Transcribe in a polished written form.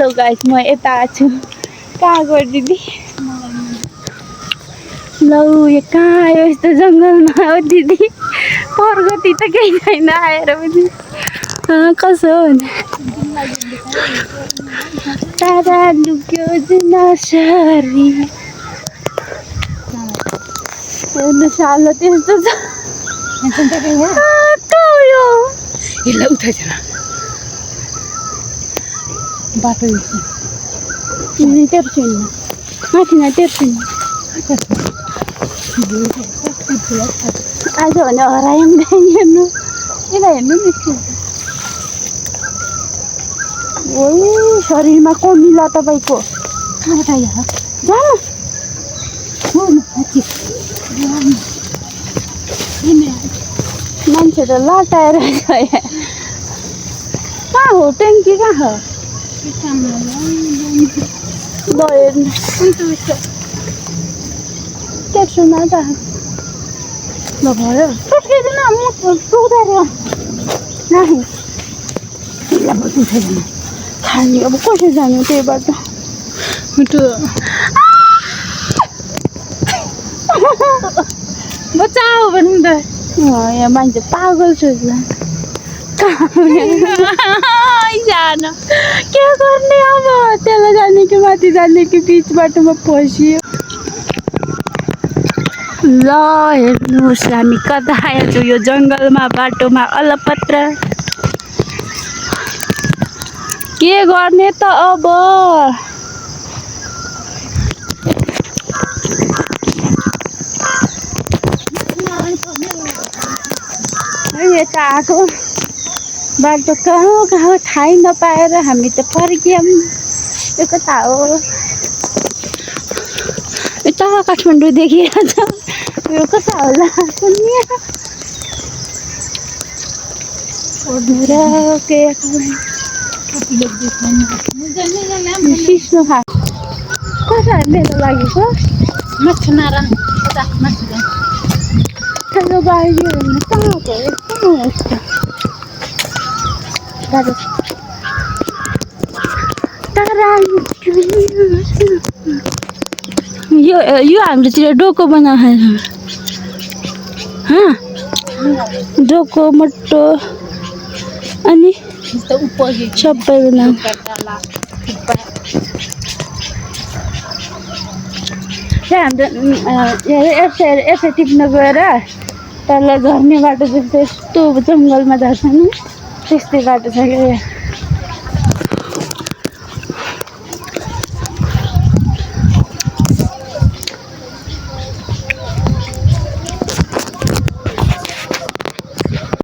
Hello guys, म यता छु। कहाँ गयो दिदी? लौ यो कहाँ आयो यस्तो जङ्गलमा हो दिदी? प्रगति त केही छैन आएर पनि। कसो हो भने तारा लुक्यो जुनासरी हेर्नु सालो त्यस्तो छ। यसलाई उठाइछ बाटो तेर्छु माथि न तेर्छु आज भने हरायौँ गाई हेर्नु यसलाई हेर्नु नि ओ शरीरमा कमिला तपाईँको मान्छे त लटाएर गयो। कहाँ हो ट्याङ्की कहाँ हो? ल हेर्नु तेर्सुमा त ल भयो सुत्केदैन म सुत्दैन नाही खाने अब कसरी जानु त्यही बाटो बचाओ भन्नु त यहाँ मान्छे पागल छ जान के गर्ने अब त्यहाँ जाने कि माथि जाने कि बिच बाटोमा फसियो। ल हेर्नुहोस् हामी कता आएछौँ यो जङ्गलमा बाटोमा अलपत्र के गर्ने त अब यता आएको बाटो कहाँ कहाँ थाहै नपाएर हामी त फर्क्यौँ। यो कता हो? यता काठमाडौँ देखिरहेछ। यो कता होला? सिस्नो खा कता लिएर लागेको माछा नारा ठुलो बारी हेर्नु कहाँ भयो यो हाम्रोतिर डोको बनाएको डोको मट्टो अनि सबै बनाएको हाम्रो यसै टिप्न गएर तल झर्ने बाटो जस्तो यस्तो जङ्गलमा झर्छ नि त्यस्तै बाटो छ क्या।